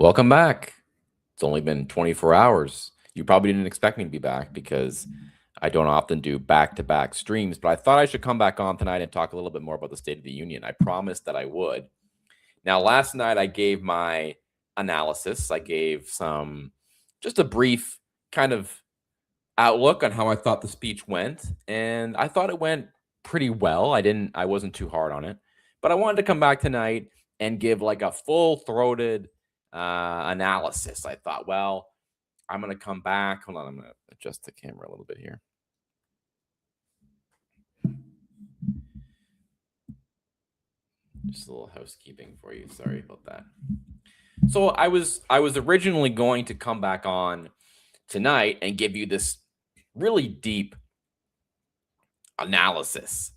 Welcome back. It's only been 24 hours. You probably didn't expect me to be back because I don't often do back to back streams, but I thought I should come back on tonight and talk a little bit more about the State of the Union. I promised that I would. Now, last night I gave my analysis. I gave just a brief kind of outlook on how I thought the speech went, and I thought it went pretty well. I wasn't too hard on it, but I wanted to come back tonight and give like a full throated analysis. I thought, well, I'm gonna come back. Hold on, I'm gonna adjust the camera a little bit here. Just a little housekeeping for you. Sorry about that. So I was originally going to come back on tonight and give you this really deep analysis.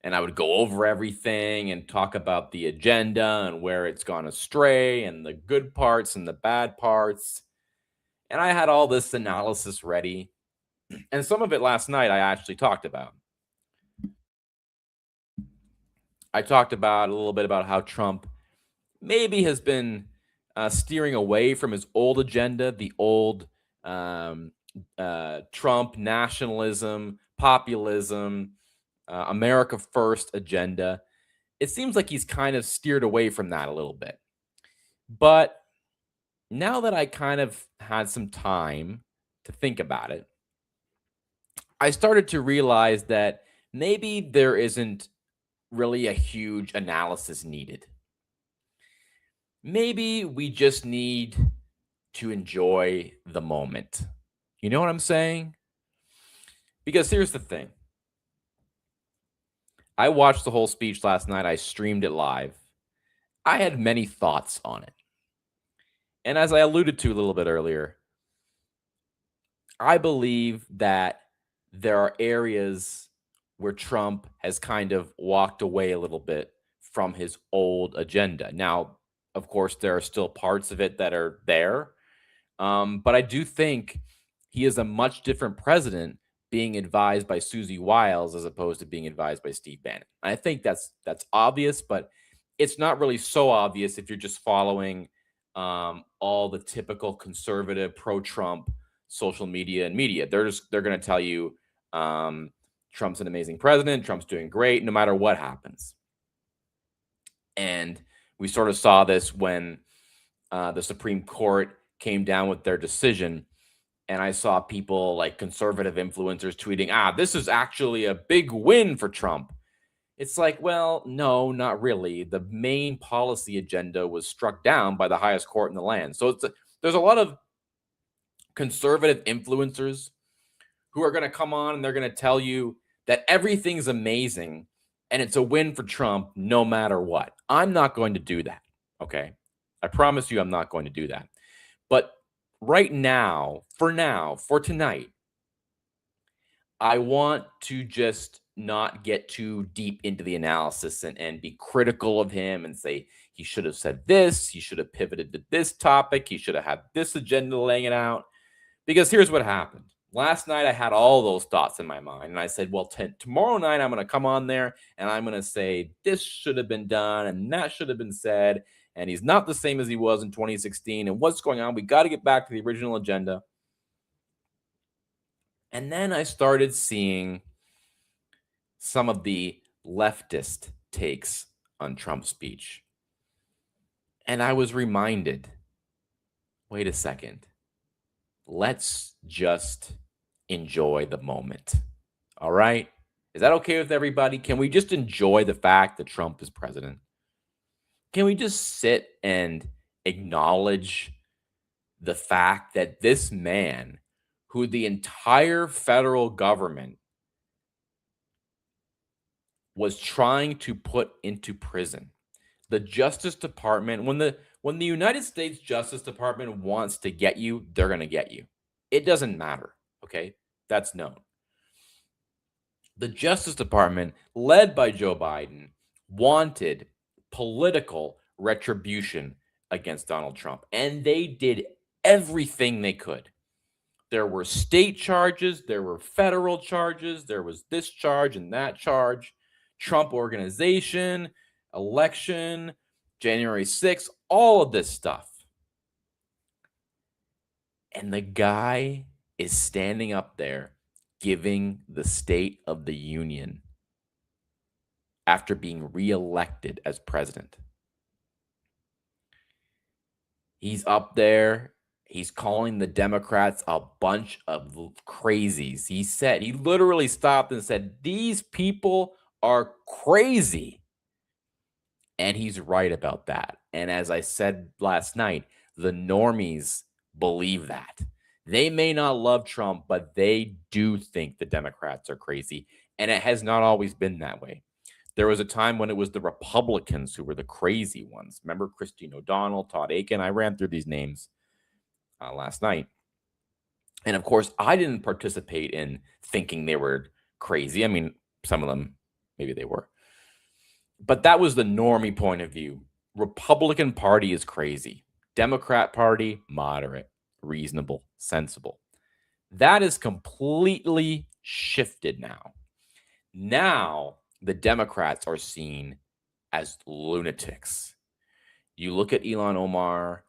And I would go over everything and talk about the agenda and where it's gone astray and the good parts and the bad parts. And I had all this analysis ready. And some of it last night I actually talked about. I talked about a little bit about how Trump maybe has been steering away from his old agenda, the old Trump nationalism, populism, America First agenda. It seems like he's kind of steered away from that a little bit. But now that I kind of had some time to think about it, I started to realize that maybe there isn't really a huge analysis needed. Maybe we just need to enjoy the moment. You know what I'm saying? Because here's the thing. I watched the whole speech last night. I streamed it live. I had many thoughts on it. And as I alluded to a little bit earlier, I believe that there are areas where Trump has kind of walked away a little bit from his old agenda. Now, of course, there are still parts of it that are there. But I do think he is a much different president being advised by Susie Wiles as opposed to being advised by Steve Bannon. I think that's obvious, but it's not really so obvious if you're just following all the typical conservative pro-Trump social media and media. They're going to tell you Trump's an amazing president, Trump's doing great, no matter what happens. And we sort of saw this when the Supreme Court came down with their decision. And I saw people like conservative influencers tweeting, this is actually a big win for Trump. It's like, well, no, not really. The main policy agenda was struck down by the highest court in the land. So there's a lot of conservative influencers who are going to come on and they're going to tell you that everything's amazing and it's a win for Trump no matter what. I'm not going to do that. Okay. I promise you I'm not going to do that. But right now, for tonight, I want to just not get too deep into the analysis and be critical of him and say he should have said this, he should have pivoted to this topic, he should have had this agenda laying it out. Because here's what happened. Last night, I had all those thoughts in my mind, and I said, well, tomorrow night, I'm going to come on there, and I'm going to say this should have been done, and that should have been said, and he's not the same as he was in 2016, and what's going on? We got to get back to the original agenda. And then I started seeing some of the leftist takes on Trump's speech. And I was reminded, wait a second, let's just enjoy the moment. All right? Is that okay with everybody? Can we just enjoy the fact that Trump is president? Can we just sit and acknowledge the fact that this man, who the entire federal government was trying to put into prison, the Justice Department, when the United States Justice Department wants to get you, they're going to get you. It doesn't matter, okay? That's known. The Justice Department, led by Joe Biden, wanted political retribution against Donald Trump, and they did everything they could. There were state charges, there were federal charges, there was this charge and that charge, Trump Organization, election, January 6th, all of this stuff. And the guy is standing up there giving the State of the Union after being reelected as president. He's up there. He's calling the Democrats a bunch of crazies. He literally stopped and said, "These people are crazy." And he's right about that. And as I said last night, the normies believe that. They may not love Trump, but they do think the Democrats are crazy. And it has not always been that way. There was a time when it was the Republicans who were the crazy ones. Remember Christine O'Donnell, Todd Aiken? I ran through these names last night. And of course, I didn't participate in thinking they were crazy. I mean, some of them, maybe they were. But that was the normie point of view. Republican Party is crazy. Democrat Party, moderate, reasonable, sensible. That is completely shifted now. Now, the Democrats are seen as lunatics. You look at Ilhan Omar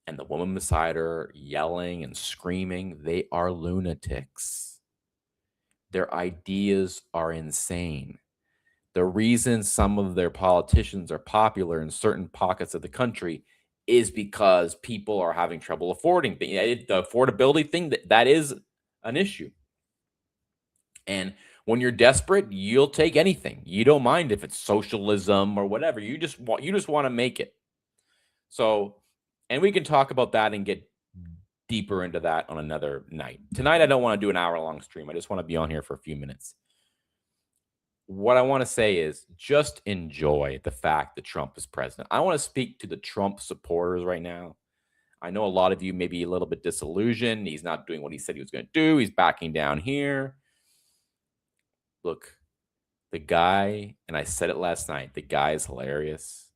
and the woman beside her yelling and screaming, they are lunatics. Their ideas are insane. The reason some of their politicians are popular in certain pockets of the country is because people are having trouble affording things. The affordability thing, that is an issue. And when you're desperate, you'll take anything. You don't mind if it's socialism or whatever. You just want to make it. So, and we can talk about that and get deeper into that on another night. Tonight I don't want to do an hour-long stream. I just want to be on here for a few minutes. What I want to say is just enjoy the fact that Trump is president. I want to speak to the Trump supporters right now. I know a lot of you may be a little bit disillusioned. He's not doing what he said he was going to do. He's backing down here. Look, the guy, and I said it last night, the guy is hilarious.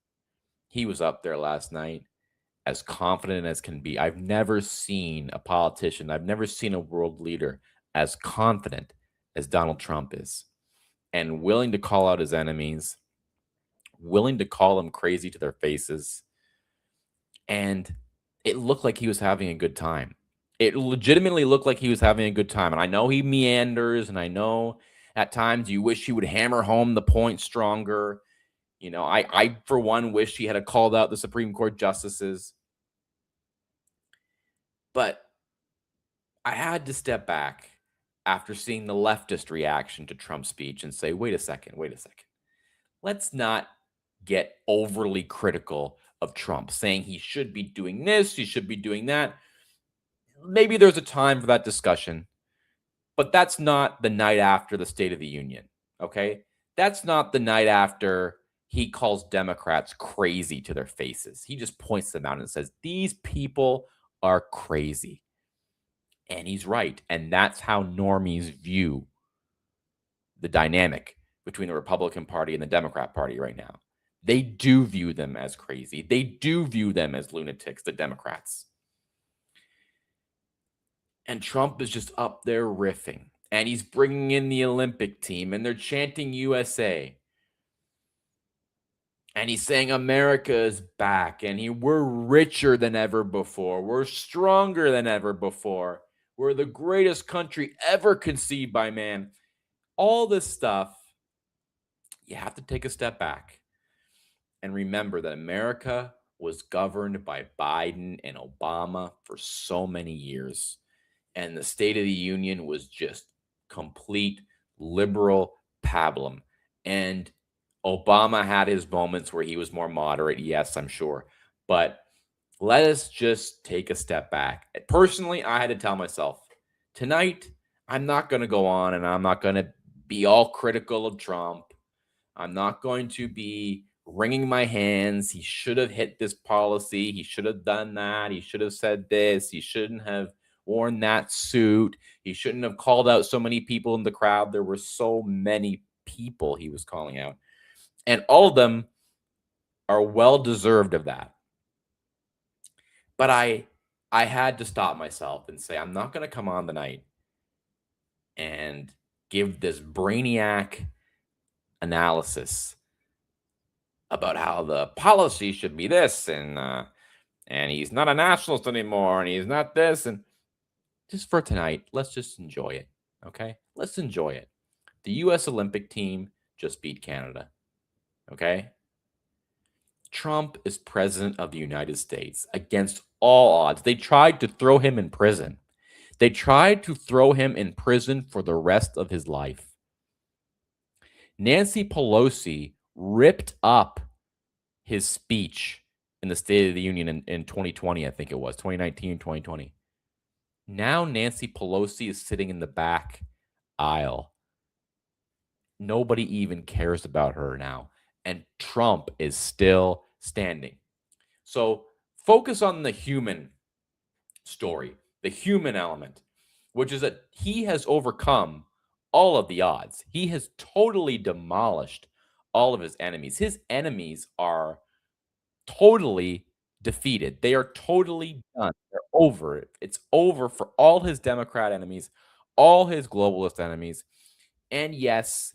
He was up there last night as confident as can be. I've never seen a politician, I've never seen a world leader as confident as Donald Trump is, and willing to call out his enemies, willing to call them crazy to their faces. And it looked like he was having a good time. It legitimately looked like he was having a good time. And I know he meanders, and I know at times you wish he would hammer home the point stronger. You know, I for one, wish he had called out the Supreme Court justices. But I had to step back after seeing the leftist reaction to Trump's speech and say, wait a second. Let's not get overly critical of Trump, saying he should be doing this, he should be doing that. Maybe there's a time for that discussion, but that's not the night after the State of the Union, okay? That's not the night after he calls Democrats crazy to their faces. He just points them out and says, these people are crazy. And he's right. And that's how normies view the dynamic between the Republican Party and the Democrat Party right now. They do view them as crazy. They do view them as lunatics, the Democrats. And Trump is just up there riffing. And he's bringing in the Olympic team. And they're chanting USA. And he's saying America is back. And we're richer than ever before. We're stronger than ever before. We're the greatest country ever conceived by man. All this stuff, you have to take a step back and remember that America was governed by Biden and Obama for so many years. And the State of the Union was just complete liberal pablum. And Obama had his moments where he was more moderate. Yes, I'm sure. But let us just take a step back. Personally, I had to tell myself, tonight, I'm not going to go on and I'm not going to be all critical of Trump. I'm not going to be wringing my hands. He should have hit this policy. He should have done that. He should have said this. He shouldn't have worn that suit. He shouldn't have called out so many people in the crowd. There were so many people he was calling out. And all of them are well deserved of that. But I had to stop myself and say, I'm not going to come on the night and give this brainiac analysis about how the policy should be this, and he's not a nationalist anymore, and he's not this. And just for tonight, let's just enjoy it. Okay? Let's enjoy it. The US Olympic team just beat Canada. Okay? Trump is president of the United States against all odds. They tried to throw him in prison. They tried to throw him in prison for the rest of his life. Nancy Pelosi ripped up his speech in the State of the Union in 2020, I think it was 2019, 2020. Now Nancy Pelosi is sitting in the back aisle. Nobody even cares about her now. And Trump is still standing. So focus on the human story, the human element, which is that he has overcome all of the odds. He has totally demolished all of his enemies. His enemies are totally defeated. They are totally done. They're over it. It's over for all his Democrat enemies, all his globalist enemies. And yes,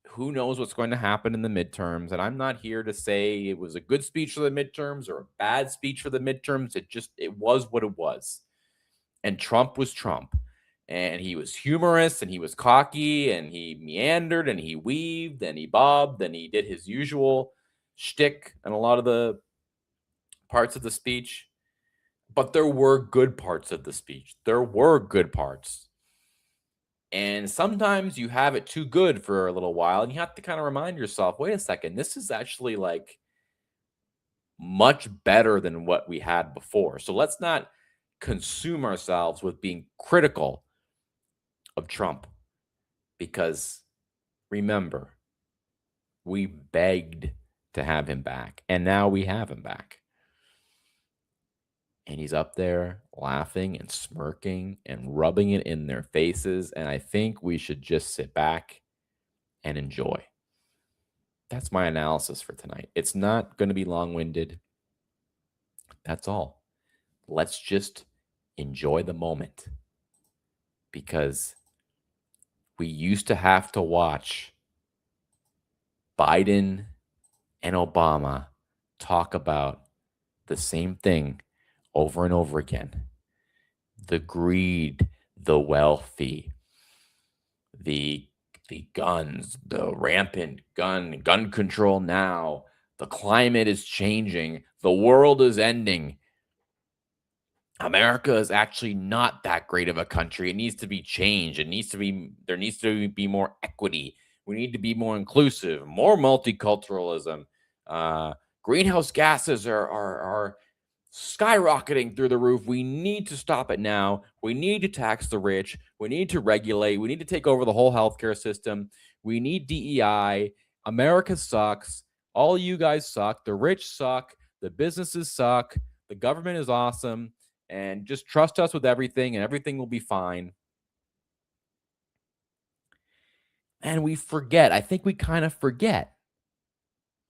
who knows what's going to happen in the midterms? And I'm not here to say it was a good speech for the midterms or a bad speech for the midterms. It was what it was. And Trump was Trump. And he was humorous and he was cocky and he meandered and he weaved and he bobbed and he did his usual shtick and a lot of the parts of the speech. But there were good parts of the speech. There were good parts. And sometimes you have it too good for a little while and you have to kind of remind yourself, wait a second, this is actually like much better than what we had before. So let's not consume ourselves with being critical of Trump because remember, we begged to have him back and now we have him back. And he's up there laughing and smirking and rubbing it in their faces. And I think we should just sit back and enjoy. That's my analysis for tonight. It's not going to be long winded. That's all. Let's just enjoy the moment because we used to have to watch Biden and Obama talk about the same thing over and over again. The greed, the wealthy, the guns, the rampant gun control now, the climate is changing, the world is ending. America is actually not that great of a country. It needs to be changed. There needs to be more equity. We need to be more inclusive, more multiculturalism. Greenhouse gases are skyrocketing through the roof. We need to stop it now. We need to tax the rich. We need to regulate. We need to take over the whole healthcare system. We need DEI. America sucks. All you guys suck. The rich suck. The businesses suck. The government is awesome. And just trust us with everything, and everything will be fine. And we forget. I think we kind of forget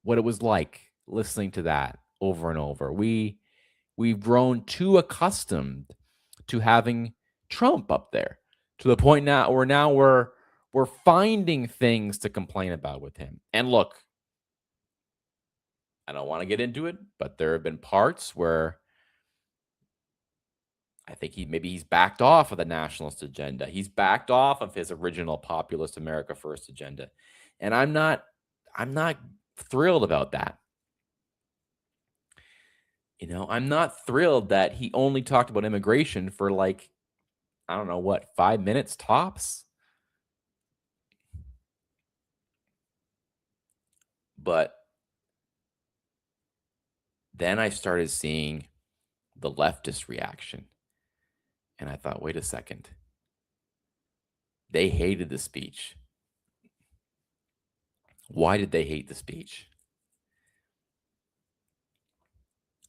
what it was like listening to that over and over. We've grown too accustomed to having Trump up there to the point now where we're finding things to complain about with him. And look, I don't want to get into it, but there have been parts where I think he's backed off of the nationalist agenda. He's backed off of his original populist America First agenda. And I'm not thrilled about that. You know, I'm not thrilled that he only talked about immigration for like, I don't know what, 5 minutes tops. But then I started seeing the leftist reaction. And I thought, wait a second. They hated the speech. Why did they hate the speech?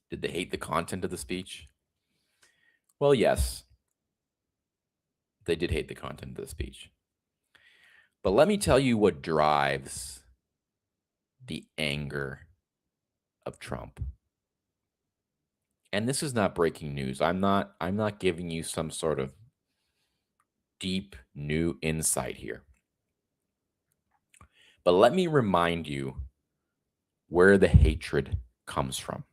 Did they hate the content of the speech? Well, yes. They did hate the content of the speech. But let me tell you what drives the anger of Trump. And this is not breaking news. I'm not giving you some sort of deep new insight here. But let me remind you where the hatred comes from.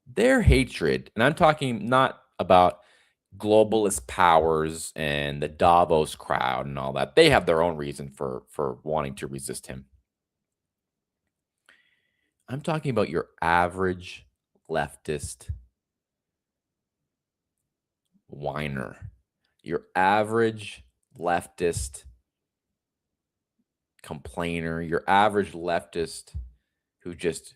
Their hatred, and I'm talking not about globalist powers and the Davos crowd and all that, they have their own reason for wanting to resist him. I'm talking about your average leftist whiner, your average leftist complainer, your average leftist who just,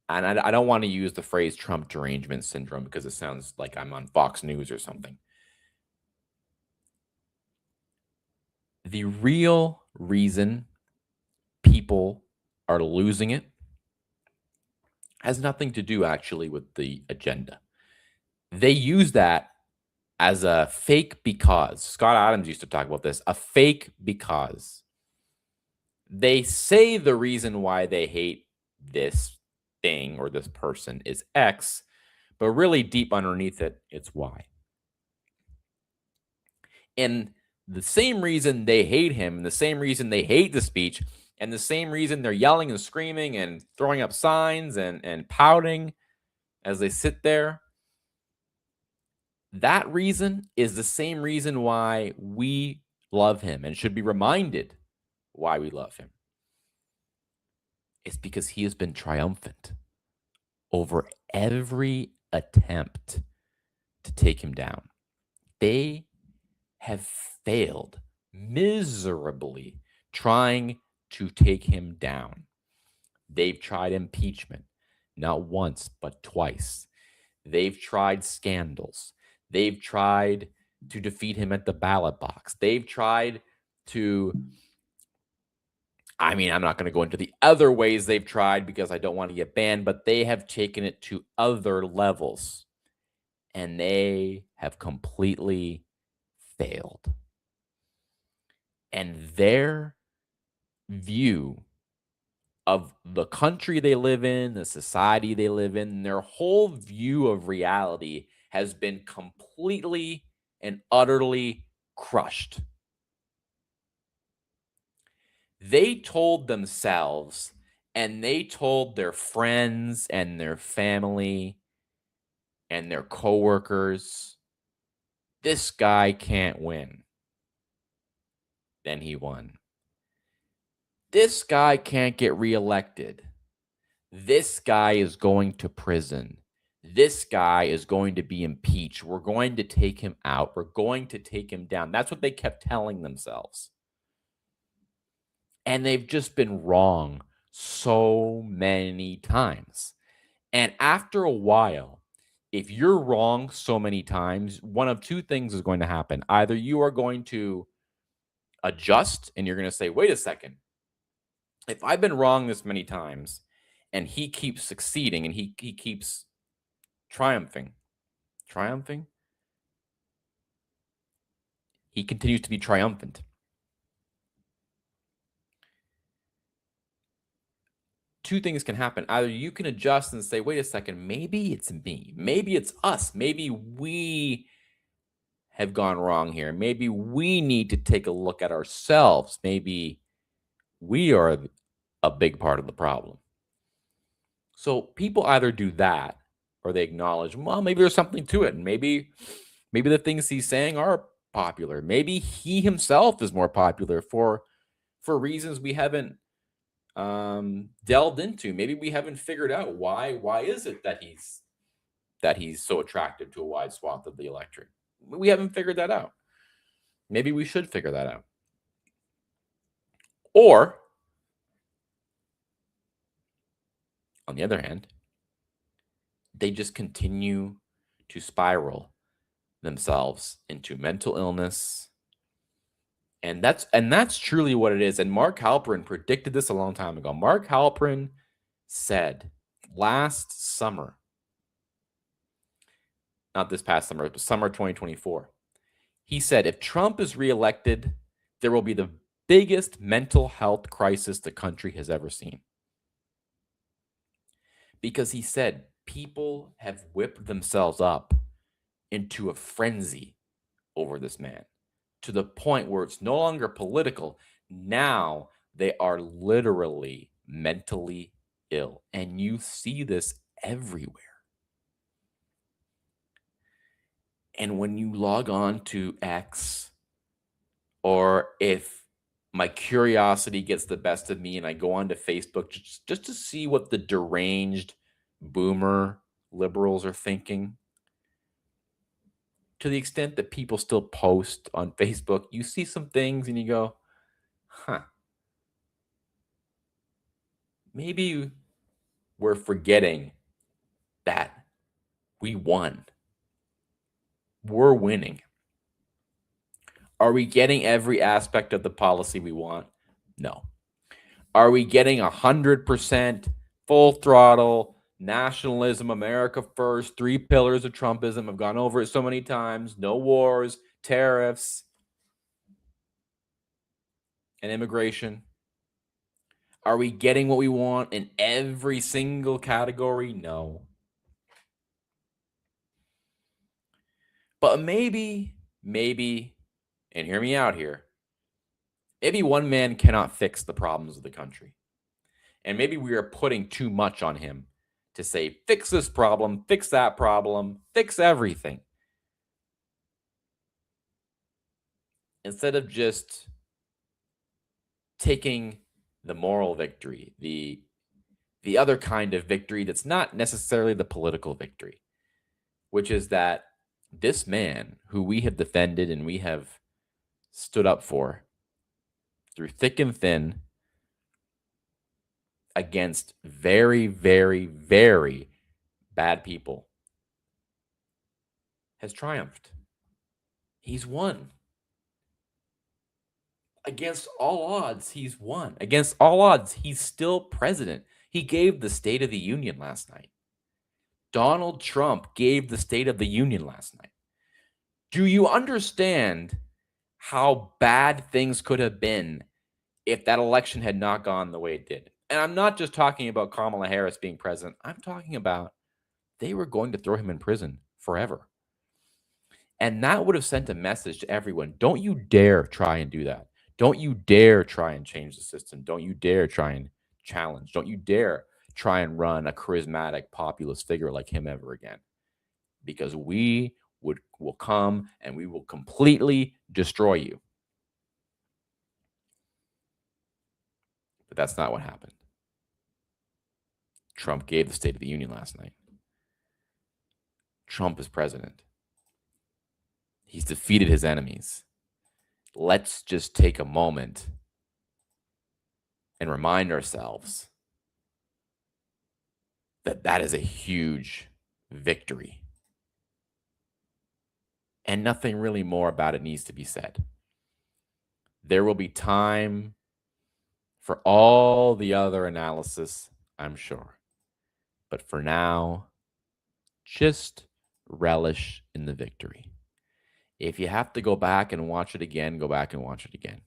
and I don't want to use the phrase Trump derangement syndrome because it sounds like I'm on Fox News or something. The real reason people are losing it has nothing to do actually with the agenda. They use that as a fake because. Scott Adams used to talk about this, a fake because. They say the reason why they hate this thing or this person is X, but really deep underneath it, it's Y. And the same reason they hate him, and the same reason they hate the speech, and the same reason they're yelling and screaming and throwing up signs and pouting as they sit there, that reason is the same reason why we love him and should be reminded why we love him. It's because he has been triumphant over every attempt to take him down. They have failed miserably trying to take him down. They've tried impeachment, not once, but twice. They've tried scandals. They've tried to defeat him at the ballot box. They've tried to, I'm not going to go into the other ways they've tried because I don't want to get banned, but they have taken it to other levels and they have completely failed. And their view of the country they live in, the society they live in, their whole view of reality has been completely and utterly crushed. They told themselves and they told their friends and their family and their coworkers, this guy can't win. Then he won. This guy can't get reelected. This guy is going to prison. This guy is going to be impeached. We're going to take him out. We're going to take him down. That's what they kept telling themselves. And they've just been wrong so many times. And after a while, if you're wrong so many times, one of two things is going to happen. Either you are going to adjust and you're going to say, wait a second, if I've been wrong this many times and he keeps succeeding and he keeps triumphing, he continues to be triumphant. Two things can happen. Either you can adjust and say, wait a second, maybe it's me. Maybe it's us. Maybe we have gone wrong here. Maybe we need to take a look at ourselves. Maybe we are a big part of the problem. So people either do that or they acknowledge, well, maybe there's something to it. And maybe the things he's saying are popular. Maybe he himself is more popular for reasons we haven't delved into. Maybe we haven't figured out why is it that he's so attractive to a wide swath of the electorate. We haven't figured that out. Maybe we should figure that out. Or on the other hand, they just continue to spiral themselves into mental illness. And that's truly what it is. And Mark Halperin predicted this a long time ago. Mark Halperin said last summer, not this past summer, but summer 2024, he said, if Trump is reelected, there will be the biggest mental health crisis the country has ever seen. Because he said people have whipped themselves up into a frenzy over this man to the point where it's no longer political. Now they are literally mentally ill. And you see this everywhere. And when you log on to X, or if my curiosity gets the best of me and I go onto Facebook just to see what the deranged boomer liberals are thinking, to the extent that people still post on Facebook, you see some things and you go, huh, maybe we're forgetting that we won. We're winning. Are we getting every aspect of the policy we want? No. Are we getting 100% full throttle nationalism, America first, 3 pillars of Trumpism? I've gone over it so many times. No wars, tariffs, and immigration. Are we getting what we want in every single category? No. But maybe, and hear me out here, maybe one man cannot fix the problems of the country. And maybe we are putting too much on him to say, fix this problem, fix that problem, fix everything. Instead of just taking the moral victory, the other kind of victory that's not necessarily the political victory, which is that this man who we have defended and we have stood up for through thick and thin against very, very, very bad people has triumphed. He's won. Against all odds, he's won. Against all odds, he's still president. He gave the State of the Union last night. Donald Trump gave the State of the Union last night. Do you understand how bad things could have been if that election had not gone the way it did? And I'm not just talking about Kamala Harris being president. I'm talking about they were going to throw him in prison forever. And that would have sent a message to everyone. Don't you dare try and do that. Don't you dare try and change the system. Don't you dare try and challenge. Don't you dare try and run a charismatic populist figure like him ever again. Because we will come and we will completely destroy you. But that's not what happened. Trump gave the State of the Union last night. Trump is president. He's defeated his enemies. Let's just take a moment and remind ourselves that that is a huge victory. And nothing really more about it needs to be said. There will be time for all the other analysis, I'm sure. But for now, just relish in the victory. If you have to go back and watch it again, go back and watch it again.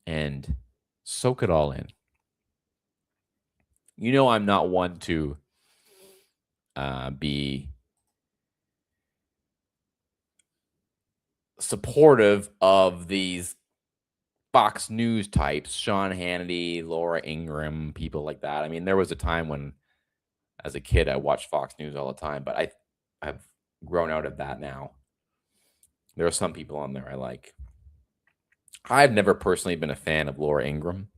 And soak it all in. You know, I'm not one to be supportive of these Fox News types, Sean Hannity, Laura Ingraham, people like that. I mean, there was a time when, as a kid, I watched Fox News all the time, but I've grown out of that now. There are some people on there I like. I've never personally been a fan of Laura Ingraham.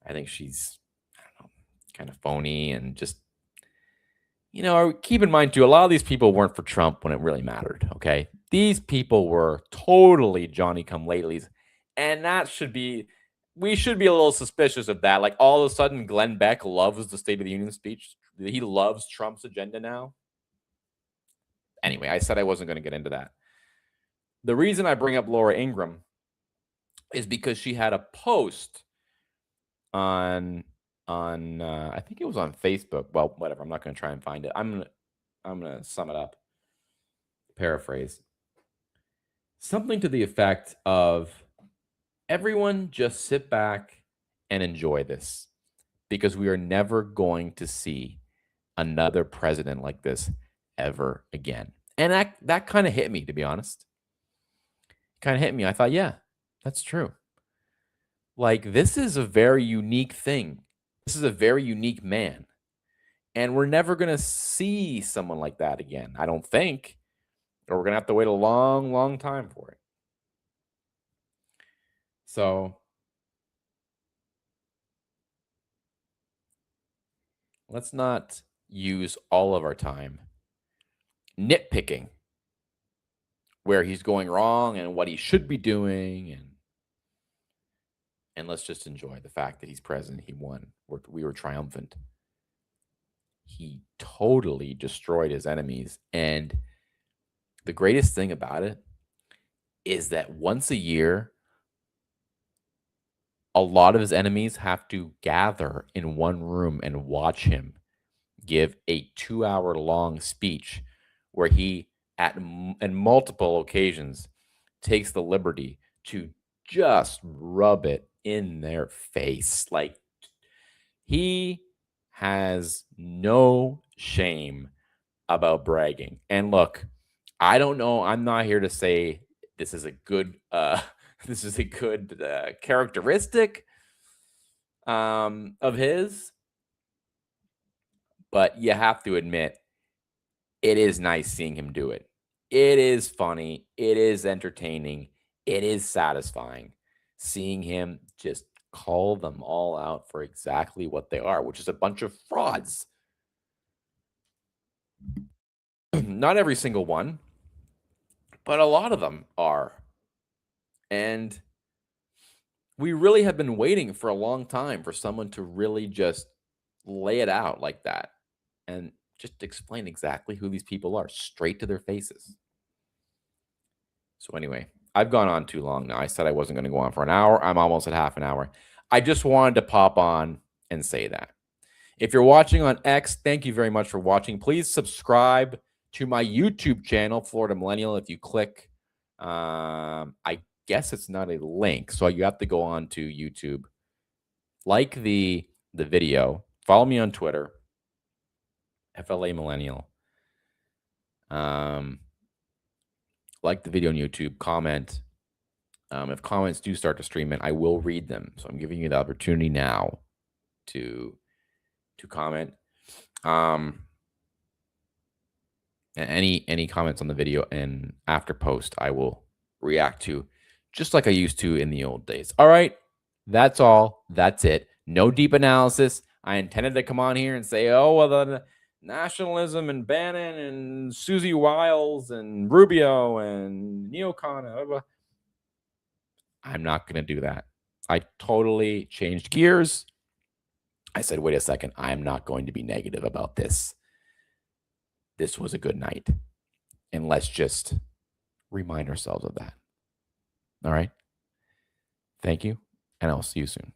I think she's, I don't know, kind of phony and just, you know, keep in mind too, a lot of these people weren't for Trump when it really mattered, okay? These people were totally Johnny-come-latelys, and we should be a little suspicious of that. Like, all of a sudden, Glenn Beck loves the State of the Union speech. He loves Trump's agenda now. Anyway, I said I wasn't going to get into that. The reason I bring up Laura Ingraham is because she had a post on I think it was on Facebook. Well, whatever. I'm not going to try and find it. I'm gonna sum it up. Paraphrase. Something to the effect of, everyone just sit back and enjoy this, because we are never going to see another president like this ever again. And that kind of hit me, to be honest. Kind of hit me. I thought, yeah, that's true. Like, this is a very unique thing. This is a very unique man. And we're never going to see someone like that again, I don't think. Or we're going to have to wait a long, long time for it. So let's not use all of our time nitpicking where he's going wrong and what he should be doing, and let's just enjoy the fact that he's president. He won. We were triumphant. He totally destroyed his enemies. And the greatest thing about it is that once a year, a lot of his enemies have to gather in one room and watch him give a 2-hour long speech where he, in multiple occasions, takes the liberty to just rub it in their face. Like, he has no shame about bragging. And look, I don't know. I'm not here to say this is a good this is a good characteristic of his, but you have to admit it is nice seeing him do it. It is funny, it is entertaining, it is satisfying seeing him just call them all out for exactly what they are, which is a bunch of frauds. Not every single one, but a lot of them are. And we really have been waiting for a long time for someone to really just lay it out like that and just explain exactly who these people are straight to their faces. So, anyway, I've gone on too long now. I said I wasn't going to go on for an hour. I'm almost at half an hour. I just wanted to pop on and say that. If you're watching on X, thank you very much for watching. Please subscribe to my YouTube channel, Florida Millennial. If you click, I guess it's not a link, so you have to go on to YouTube, like the video, follow me on Twitter, FLA Millennial. Like the video on YouTube, comment. If comments do start to stream it, I will read them. So I'm giving you the opportunity now to comment. And any comments on the video and after post, I will react to just like I used to in the old days. All right, that's all. That's it. No deep analysis. I intended to come on here and say, oh, well, the nationalism and Bannon and Susie Wiles and Rubio and neocon. I'm not going to do that. I totally changed gears. I said, wait a second. I'm not going to be negative about this. This was a good night. And let's just remind ourselves of that. All right. Thank you. And I'll see you soon.